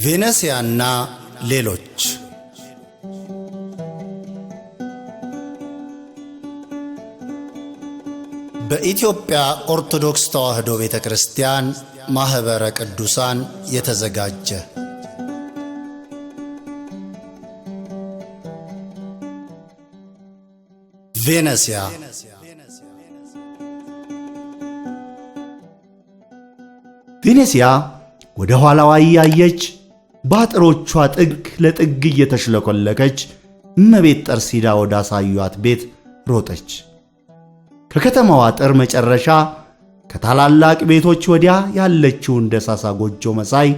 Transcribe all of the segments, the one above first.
ቬኔሲያና ሌሎች በኢትዮጵያ ኦርቶዶክስ ተዋሕዶ ቤተክርስቲያን ማህበረ ቅዱሳን የተዘጋጀ ቬኔሲያ ቬኔሲያ ወደ ኋላዋ ያየች ባጥሮቿ ጥግ ለጥግ እየተሽለኮለከች እመቤት ጠርሲዳ ወደ አሳዩአት ቤት ሮጠች። ከከተማዋ አጥር መጨረሻ ከታላላቅ ቤቶች ወዲያ ያለችውን ደሳሳ ጎጆ መሳይ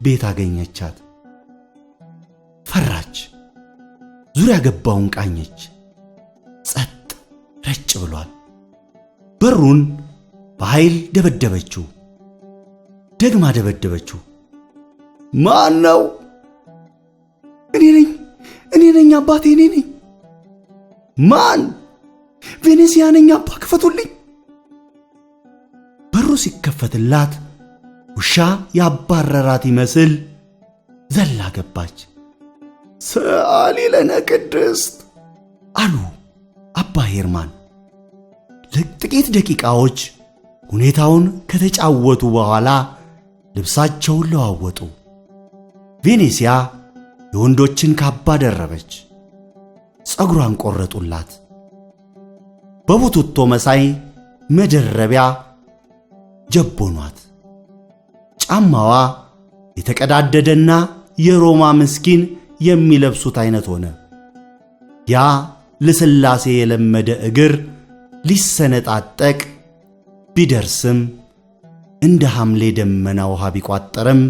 ቤት አገኘቻት። ፈራች። ዙሪያ ገባውን ቃኘች። ጸጥ ረጭ ብሏል። በሩን በኃይል ደበደበችው። ደግማ ደበደበችው። ማን ነው? እኔ ነኝ አባቴ፣ እኔ ነኝ። ማን? ቬኔሲያ ነኝ አባ፣ ክፈቱልኝ። በሩ ሲከፈትላት ውሻ ያባረራት ይመስል ዘላ ገባች። ሰአሊ ለነ ቅድስት አሉ አባ ሄርማን። ለጥቂት ደቂቃዎች ሁኔታውን ከተጫወቱ በኋላ ልብሳቸውን ለዋወጡ። ቬኔሲያ የወንዶችን ካባ ደረበች። ጸጉሯን ቆረጡላት። በቡቱቶ መሳይ መደረቢያ ጀቦኗት። ጫማዋ የተቀዳደደና የሮማ ምስኪን የሚለብሱት አይነት ሆነ። ያ ለስላሴ የለመደ እግር ሊሰነጣጠቅ ቢደርስም እንደ ሐምሌ ደመና ውሃ ቢቋጠርም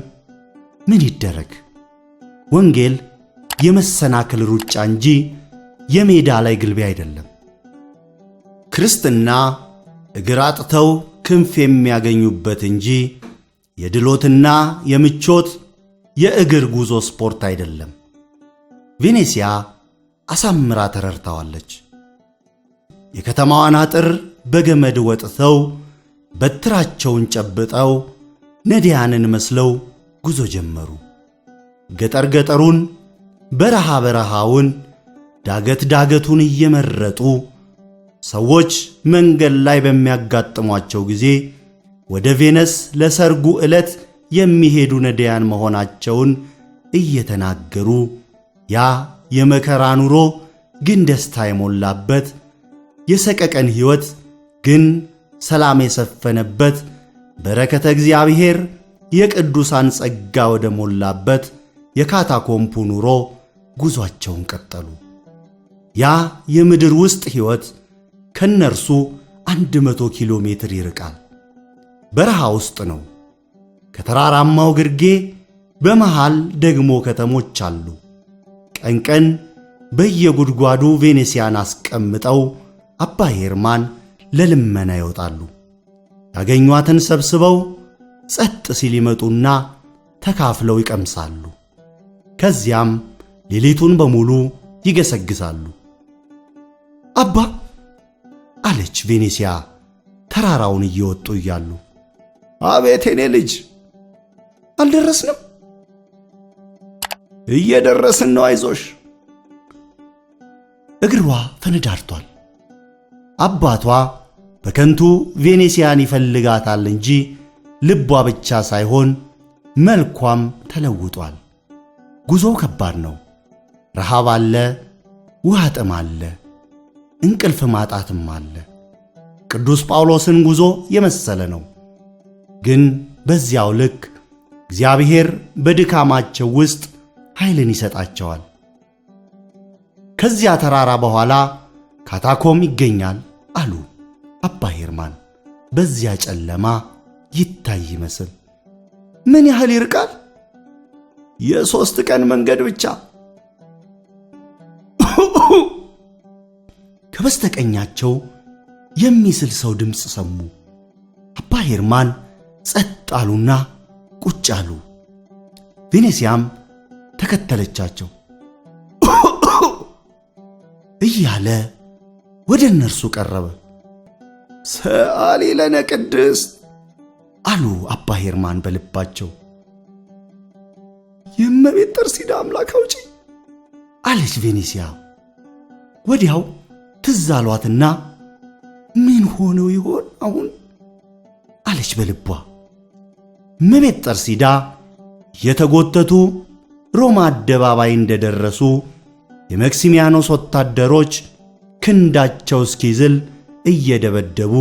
ምን ይደረግ? ወንጌል የመሰናክል ሩጫ እንጂ የሜዳ ላይ ግልቢያ አይደለም። ክርስትና እግር አጥተው ክንፍ የሚያገኙበት እንጂ የድሎትና የምቾት የእግር ጉዞ ስፖርት አይደለም። ቬኔሲያ አሳምራ ተረድታዋለች። የከተማዋን አጥር በገመድ ወጥተው በትራቸውን ጨብጠው ነዲያንን መስለው ጉዞ ጀመሩ። ገጠር ገጠሩን፣ በረሃ በረሃውን፣ ዳገት ዳገቱን እየመረጡ ሰዎች መንገድ ላይ በሚያጋጥሟቸው ጊዜ ወደ ቬነስ ለሰርጉ ዕለት የሚሄዱ ነዲያን መሆናቸውን እየተናገሩ ያ የመከራ ኑሮ ግን ደስታ የሞላበት የሰቀቀን ሕይወት ግን ሰላም የሰፈነበት በረከተ እግዚአብሔር የቅዱሳን ጸጋ ወደ ሞላበት የካታኮምፑ ኑሮ ጉዟቸውን ቀጠሉ። ያ የምድር ውስጥ ሕይወት ከነርሱ 100 ኪሎ ሜትር ይርቃል። በረሃ ውስጥ ነው። ከተራራማው ግርጌ በመሃል ደግሞ ከተሞች አሉ። ቀን ቀን በየጉድጓዱ ቬኔሲያን አስቀምጠው አባ ሄርማን ለልመና ይወጣሉ። ያገኟትን ሰብስበው ጸጥ ሲል ይመጡና ተካፍለው ይቀምሳሉ። ከዚያም ሌሊቱን በሙሉ ይገሰግሳሉ። አባ አለች ቬኔሲያ ተራራውን እየወጡ እያሉ። አቤት የኔ ልጅ፣ አልደረስንም? እየደረስን ነው፣ አይዞሽ። እግሯ ፈነዳርቷል። አባቷ በከንቱ ቬኔሲያን ይፈልጋታል እንጂ ልቧ ብቻ ሳይሆን መልኳም ተለውጧል። ጉዞው ከባድ ነው። ረሃብ አለ፣ ውሃ ጥም አለ፣ እንቅልፍ ማጣትም አለ። ቅዱስ ጳውሎስን ጉዞ የመሰለ ነው። ግን በዚያው ልክ እግዚአብሔር በድካማቸው ውስጥ ኃይልን ይሰጣቸዋል። ከዚያ ተራራ በኋላ ካታኮም ይገኛል አሉ አባ ሄርማን በዚያ ጨለማ ይታይ ይመስል። ምን ያህል ይርቃል? የ3 ቀን መንገድ ብቻ። ከበስተቀኛቸው የሚስል ሰው ድምፅ ሰሙ። አባ ሄርማን ጸጥ አሉና ቁጭ አሉ። ቬኔሲያም ተከተለቻቸው እያለ ወደ እነርሱ ቀረበ። ሰአሊ ለነ ቅድስት አሉ አባ ሄርማን በልባቸው። እመቤት ጠርሲዳ አምላክ አውጪ አለች ቬኔሲያ። ወዲያው ትዝ አሏትና ምን ሆነው ይሆን አሁን አለች በልቧ። እመቤት ጠርሲዳ የተጎተቱ ሮማ አደባባይ እንደደረሱ የመክሲሚያኖስ ወታደሮች ክንዳቸው እስኪዝል እየደበደቡ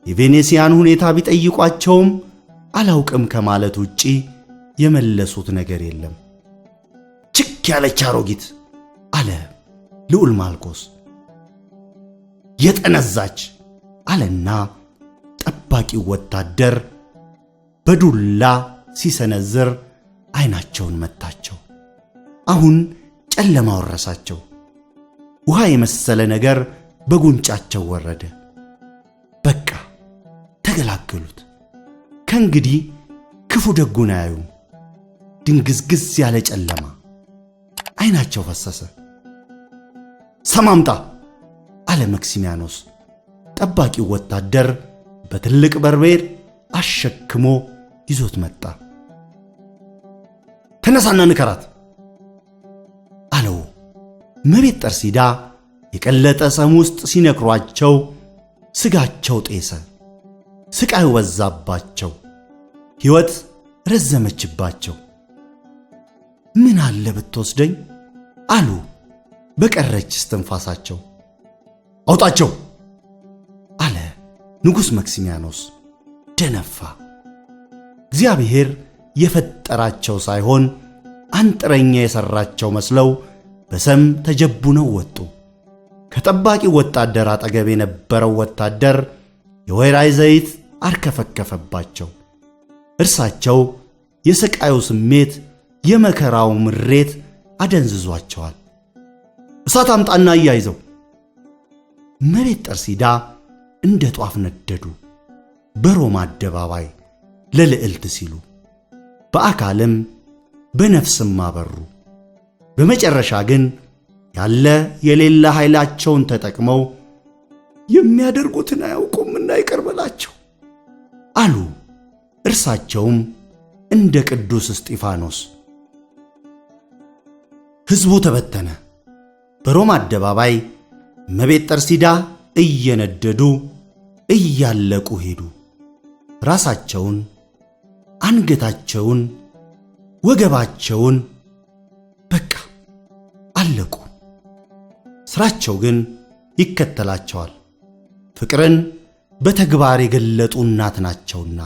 የቬኔሲያን ሁኔታ ቢጠይቋቸውም አላውቅም ከማለት ውጪ የመለሱት ነገር የለም። ችክ ያለች አሮጊት አለ ልዑል ማልኮስ። የጠነዛች አለና ጠባቂው ወታደር በዱላ ሲሰነዝር አይናቸውን መታቸው። አሁን ጨለማ ወረሳቸው። ውሃ የመሰለ ነገር በጉንጫቸው ወረደ። በቃ ተገላገሉት። ከእንግዲህ ክፉ ደጉን አያዩም። ድንግዝግዝ ያለ ጨለማ። አይናቸው ፈሰሰ። ሰማምጣ አለ መክሲሚያኖስ። ጠባቂው ወታደር በትልቅ በርሜል አሸክሞ ይዞት መጣ። ተነሳና ንከራት አለው። እመቤት ጠርሲዳ የቀለጠ ሰም ውስጥ ሲነክሯቸው ስጋቸው ጤሰ። ስቃዩ በዛባቸው። ሕይወት ረዘመችባቸው። ምን አለ ብትወስደኝ አሉ በቀረች እስትንፋሳቸው። አውጣቸው አለ ንጉሥ መክሲሚያኖስ። ደነፋ። እግዚአብሔር የፈጠራቸው ሳይሆን አንጥረኛ የሠራቸው መስለው በሰም ተጀቡነው ወጡ። ከጠባቂው ወታደር አጠገብ የነበረው ወታደር የወይራ ዘይት አርከፈከፈባቸው። እርሳቸው የሰቃዩ ስሜት፣ የመከራው ምሬት አደንዝዟቸዋል። እሳት አምጣና እያይዘው። እመቤት ጠርሲዳ እንደ ጧፍ ነደዱ በሮማ አደባባይ ለልዕልት ሲሉ። በአካልም በነፍስም አበሩ። በመጨረሻ ግን ያለ የሌለ ኃይላቸውን ተጠቅመው የሚያደርጉትን አያውቁምና ይቅር በላቸው አሉ። እርሳቸውም እንደ ቅዱስ እስጢፋኖስ። ሕዝቡ ተበተነ። በሮማ አደባባይ እመቤት ጠርሲዳ እየነደዱ እያለቁ ሄዱ። ራሳቸውን፣ አንገታቸውን፣ ወገባቸውን በቃ አለቁ። ሥራቸው ግን ይከተላቸዋል። ፍቅርን በተግባር የገለጡ እናት ናቸውና፣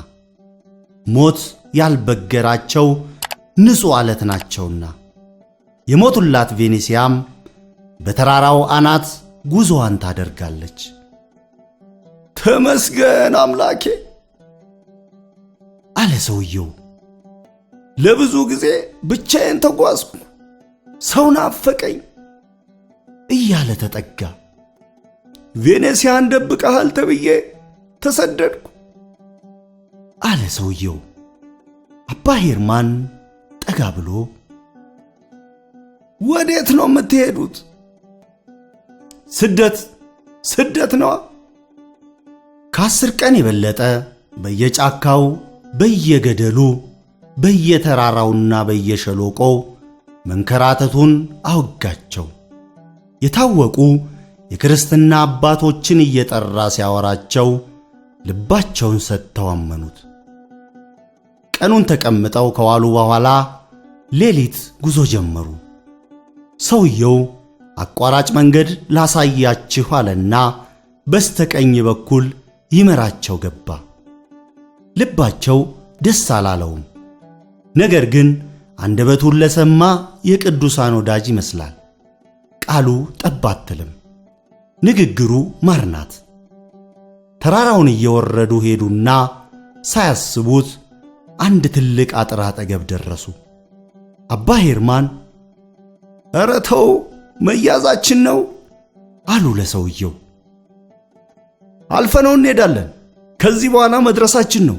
ሞት ያልበገራቸው ንጹሕ ዓለት ናቸውና። የሞቱላት ቬኔሲያም በተራራው አናት ጉዞዋን ታደርጋለች። ተመስገን አምላኬ አለ ሰውየው። ለብዙ ጊዜ ብቻዬን ተጓዝኩ፣ ሰው ናፈቀኝ እያለ ተጠጋ። ቬኔሲያን ደብቀሃል ተብዬ ተሰደድኩ አለ ሰውየው። አባ ሄርማን ጠጋ ብሎ ወዴት ነው የምትሄዱት? ስደት ነዋ። ከ10 ቀን የበለጠ በየጫካው በየገደሉ በየተራራውና በየሸለቆው መንከራተቱን አወጋቸው። የታወቁ የክርስትና አባቶችን እየጠራ ሲያወራቸው ልባቸውን ሰጥተው አመኑት። ቀኑን ተቀምጠው ከዋሉ በኋላ ሌሊት ጉዞ ጀመሩ። ሰውየው አቋራጭ መንገድ ላሳያችሁ አለና በስተቀኝ በኩል ይመራቸው ገባ። ልባቸው ደስ አላለውም። ነገር ግን አንደበቱን ለሰማ የቅዱሳን ወዳጅ ይመስላል። ቃሉ ጠብ አትልም፣ ንግግሩ ማር ናት። ተራራውን እየወረዱ ሄዱና ሳያስቡት አንድ ትልቅ አጥር አጠገብ ደረሱ። አባ ሄርማን ኧረ ተው መያዛችን ነው አሉ ለሰውየው። አልፈነው እንሄዳለን፣ ከዚህ በኋላ መድረሳችን ነው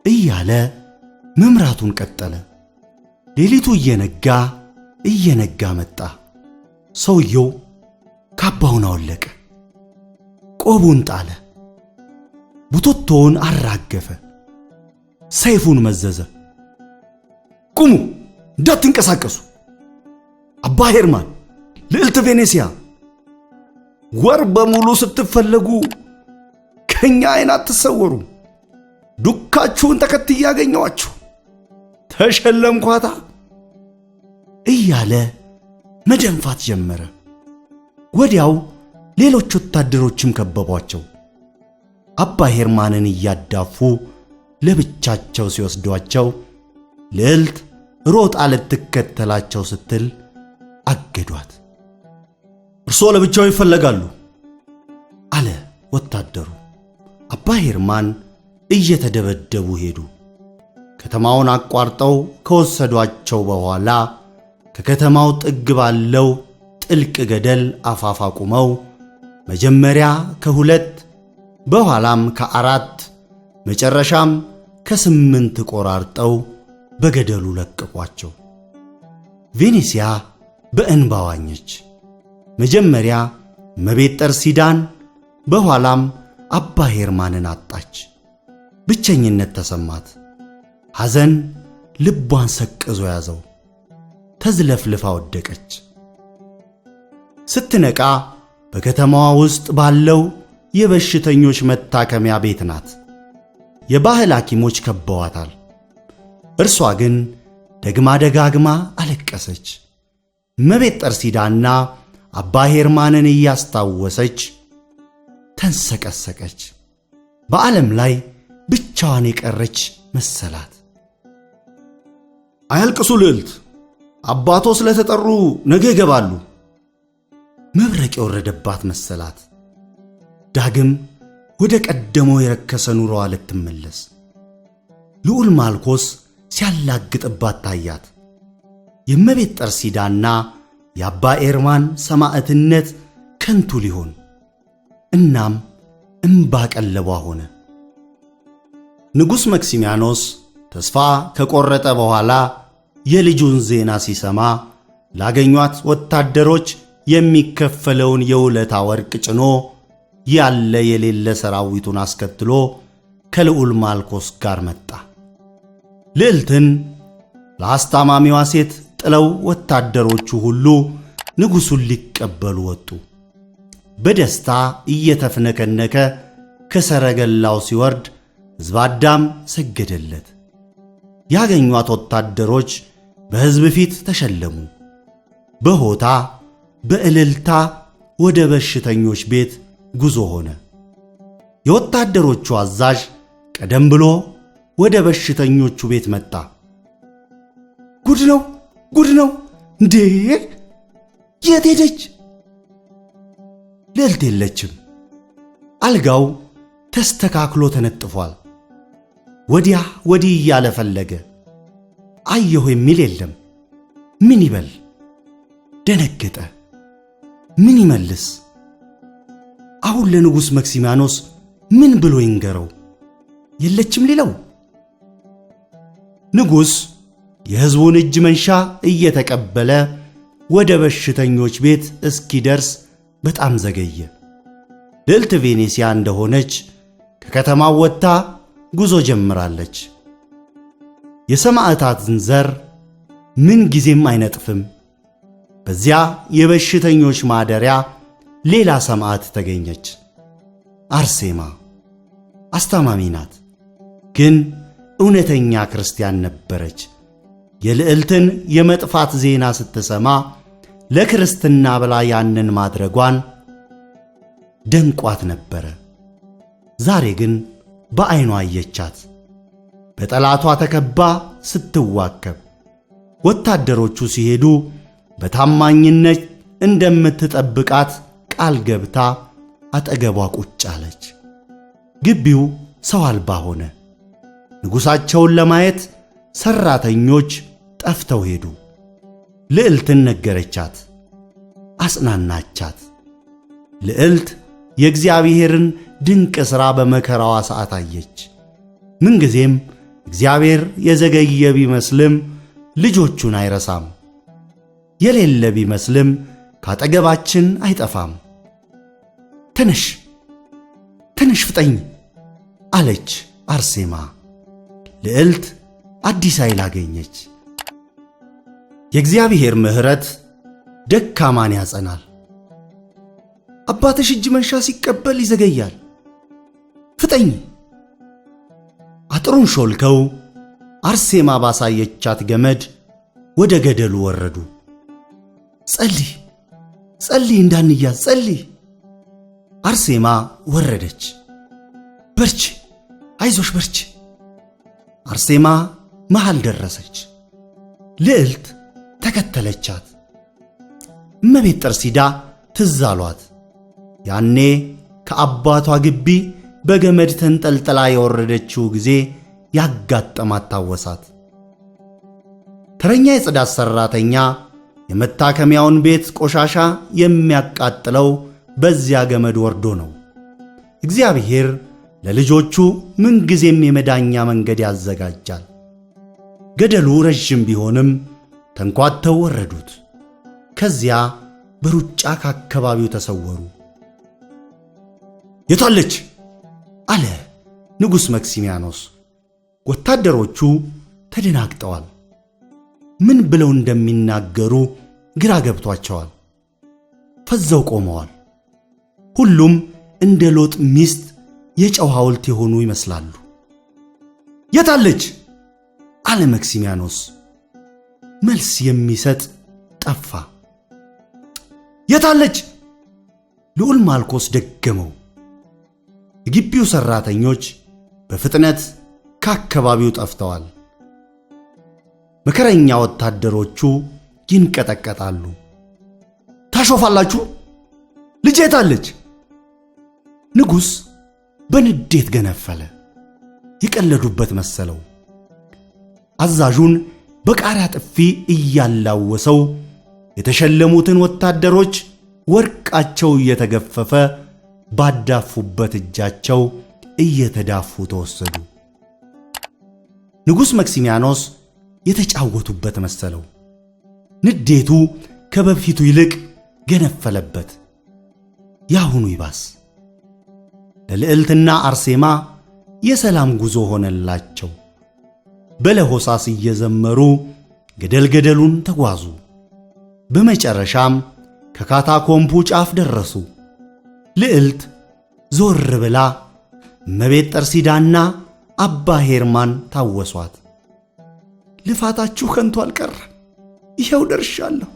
እያለ መምራቱን ቀጠለ። ሌሊቱ እየነጋ መጣ። ሰውየው ካባውን አወለቀ፣ ቆቡን ጣለ፣ ቡትቶውን አራገፈ፣ ሰይፉን መዘዘ። ቁሙ እንዳትንቀሳቀሱ። አባ ሄርማን፣ ልዕልት ቬኔሲያ፣ ወር በሙሉ ስትፈለጉ ከኛ ዓይን አትሰወሩ። ዱካችሁን ተከትዬ ያገኘኋችሁ ተሸለምኳታ እያለ መደንፋት ጀመረ። ወዲያው ሌሎች ወታደሮችም ከበቧቸው። አባ ሄርማንን እያዳፉ ለብቻቸው ሲወስዷቸው ልዕልት ሮጣ ልትከተላቸው ስትል አገዷት። እርሶ ለብቻው ይፈለጋሉ አለ ወታደሩ። አባ ሄርማን እየተደበደቡ ሄዱ። ከተማውን አቋርጠው ከወሰዷቸው በኋላ ከከተማው ጥግ ባለው ጥልቅ ገደል አፋፍ አቁመው መጀመሪያ ከ2 በኋላም ከ4 መጨረሻም ከ8 ቆራርጠው በገደሉ ለቀቋቸው። ቬኔሲያ በእንባ ዋኘች። መጀመሪያ እመቤት ጠርሲዳን በኋላም አባ ሄርማንን አጣች። ብቸኝነት ተሰማት። ሐዘን ልቧን ሰቅዞ ያዘው። ተዝለፍልፋ ወደቀች። ስትነቃ በከተማዋ ውስጥ ባለው የበሽተኞች መታከሚያ ቤት ናት። የባህል ሐኪሞች ከበዋታል። እርሷ ግን ደግማ ደጋግማ አለቀሰች። እመቤት ጠርሲዳና አባ ሄርማንን እያስታወሰች ተንሰቀሰቀች። በዓለም ላይ ብቻዋን የቀረች መሰላት። አያልቅሱ ልዕልት፣ አባቶ ስለተጠሩ ነገ ይገባሉ። መብረቅ የወረደባት መሰላት። ዳግም ወደ ቀደመው የረከሰ ኑሮዋ ልትመለስ ልዑል ማልኮስ ሲያላግጥባት ታያት። የእመቤት ጠርሲዳና የአባ ሄርማን ሰማዕትነት ከንቱ ሊሆን እናም እምባ ቀለቧ ሆነ። ንጉሥ መክሲሚያኖስ ተስፋ ከቆረጠ በኋላ የልጁን ዜና ሲሰማ ላገኟት ወታደሮች የሚከፈለውን የውለታ ወርቅ ጭኖ ያለ የሌለ ሰራዊቱን አስከትሎ ከልዑል ማልኮስ ጋር መጣ። ልዕልትን ለአስታማሚዋ ሴት ጥለው ወታደሮቹ ሁሉ ንጉሡን ሊቀበሉ ወጡ። በደስታ እየተፍነከነከ ከሰረገላው ሲወርድ ሕዝበ አዳም ሰገደለት። ያገኟት ወታደሮች በሕዝብ ፊት ተሸለሙ። በሆታ በእልልታ ወደ በሽተኞች ቤት ጉዞ ሆነ። የወታደሮቹ አዛዥ ቀደም ብሎ ወደ በሽተኞቹ ቤት መጣ። ጉድ ነው! ጉድ ነው! እንዴ! የት ሄደች? ልዕልት የለችም። አልጋው ተስተካክሎ ተነጥፏል። ወዲያ ወዲህ እያለ ፈለገ። አየሁ የሚል የለም። ምን ይበል? ደነገጠ። ምን ይመልስ? አሁን ለንጉሥ መክሲሚያኖስ ምን ብሎ ይንገረው? የለችም ሊለው? ንጉሥ የሕዝቡን እጅ መንሻ እየተቀበለ ወደ በሽተኞች ቤት እስኪደርስ በጣም ዘገየ። ልዕልት ቬኔሲያ እንደሆነች ከከተማው ወጥታ ጉዞ ጀምራለች። የሰማዕታትን ዘር ምን ጊዜም አይነጥፍም። በዚያ የበሽተኞች ማደሪያ ሌላ ሰማዕት ተገኘች። አርሴማ አስታማሚ ናት፣ ግን እውነተኛ ክርስቲያን ነበረች። የልዕልትን የመጥፋት ዜና ስትሰማ ለክርስትና ብላ ያንን ማድረጓን ደንቋት ነበረ። ዛሬ ግን በዓይኗ አየቻት፣ በጠላቷ ተከባ ስትዋከብ። ወታደሮቹ ሲሄዱ በታማኝነት እንደምትጠብቃት ቃል ገብታ አጠገቧ ቁጭ አለች። ግቢው ሰው አልባ ሆነ። ንጉሣቸውን ለማየት ሠራተኞች ጠፍተው ሄዱ። ልዕልትን ነገረቻት፣ አጽናናቻት። ልዕልት የእግዚአብሔርን ድንቅ ሥራ በመከራዋ ሰዓት አየች። ምንጊዜም እግዚአብሔር የዘገየ ቢመስልም ልጆቹን አይረሳም። የሌለ ቢመስልም ካጠገባችን አይጠፋም። ተነሽ ተነሽ ፍጠኝ አለች አርሴማ። ልዕልት አዲስ ኃይል አገኘች። የእግዚአብሔር ምሕረት ደካማን ያጸናል። አባትሽ እጅ መንሻ ሲቀበል ይዘገያል። ፍጠኝ! አጥሩን ሾልከው አርሴማ ባሳየቻት ገመድ ወደ ገደሉ ወረዱ። ጸልይ ጸልይ፣ እንዳንያዝ ጸልይ! አርሴማ ወረደች። በርቺ፣ አይዞሽ በርቺ። አርሴማ መሃል ደረሰች። ልዕልት ተከተለቻት። እመቤት ጠርሲዳ ትዝ አሏት። ያኔ ከአባቷ ግቢ በገመድ ተንጠልጥላ የወረደችው ጊዜ ያጋጠማት ታወሳት። ተረኛ የጽዳት ሠራተኛ የመታከሚያውን ቤት ቆሻሻ የሚያቃጥለው በዚያ ገመድ ወርዶ ነው። እግዚአብሔር ለልጆቹ ምንጊዜም የመዳኛ መንገድ ያዘጋጃል። ገደሉ ረዥም ቢሆንም ተንኳተው ወረዱት። ከዚያ በሩጫ ከአካባቢው ተሰወሩ። የታለች? አለ ንጉሥ መክሲሚያኖስ። ወታደሮቹ ተደናግጠዋል። ምን ብለው እንደሚናገሩ ግራ ገብቷቸዋል። ፈዘው ቆመዋል። ሁሉም እንደ ሎጥ ሚስት የጨው ሐውልት የሆኑ ይመስላሉ። የታለች? አለ መክሲሚያኖስ። መልስ የሚሰጥ ጠፋ። የታለች? ልዑል ማልኮስ ደገመው። የግቢው ሠራተኞች በፍጥነት ከአካባቢው ጠፍተዋል። መከረኛ ወታደሮቹ ይንቀጠቀጣሉ። ታሾፋላችሁ! ልጄ የታለች? ንጉሥ በንዴት ገነፈለ። የቀለዱበት መሰለው። አዛዡን በቃሪያ ጥፊ እያላወሰው የተሸለሙትን ወታደሮች ወርቃቸው እየተገፈፈ ባዳፉበት እጃቸው እየተዳፉ ተወሰዱ። ንጉሥ መክሲሚያኖስ የተጫወቱበት መሰለው። ንዴቱ ከበፊቱ ይልቅ ገነፈለበት። ያሁኑ ይባስ። ለልዕልትና አርሴማ የሰላም ጉዞ ሆነላቸው። በለሆሳስ እየዘመሩ ገደል ገደሉን ተጓዙ። በመጨረሻም ከካታኮምቡ ጫፍ ደረሱ። ልዕልት ዞር ብላ እመቤት ጠርሲዳና አባ ሄርማን ታወሷት። ልፋታችሁ ከንቱ አልቀረ፣ ይኸው ደርሻለሁ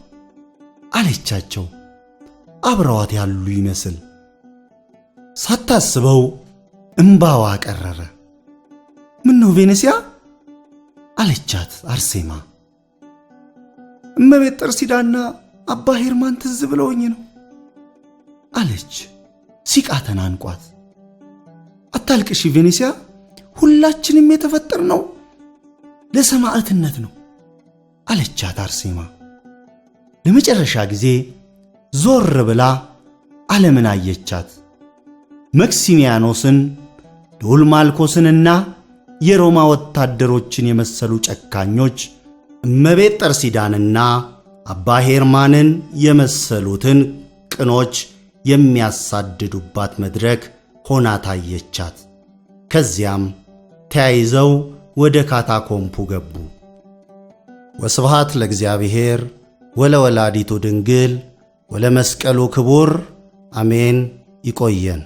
አለቻቸው። አብረዋት ያሉ ይመስል ሳታስበው እምባዋ ቀረረ። ምን ነው ቬኔሲያ? አለቻት አርሴማ። እመቤት ጠርሲዳና አባ ሄርማን ትዝ ብለውኝ ነው አለች ሲቃ ተናንቋት። አታልቅሺ ቬኔሲያ፣ ሁላችንም የተፈጠርነው ለሰማዕትነት ነው አለቻት አርሴማ። ለመጨረሻ ጊዜ ዞር ብላ ዓለምን አየቻት። መክሲሚያኖስን፣ ልዑል ማልኮስንና የሮማ ወታደሮችን የመሰሉ ጨካኞች፣ እመቤት ጠርሲዳንና አባ ሄርማንን የመሰሉትን ቅኖች የሚያሳድዱባት መድረክ ሆና ታየቻት። ከዚያም ተያይዘው ወደ ካታኮምቡ ገቡ። ወስብሃት ለእግዚአብሔር ወለወላዲቱ ድንግል ወለመስቀሉ ክቡር አሜን። ይቆየን።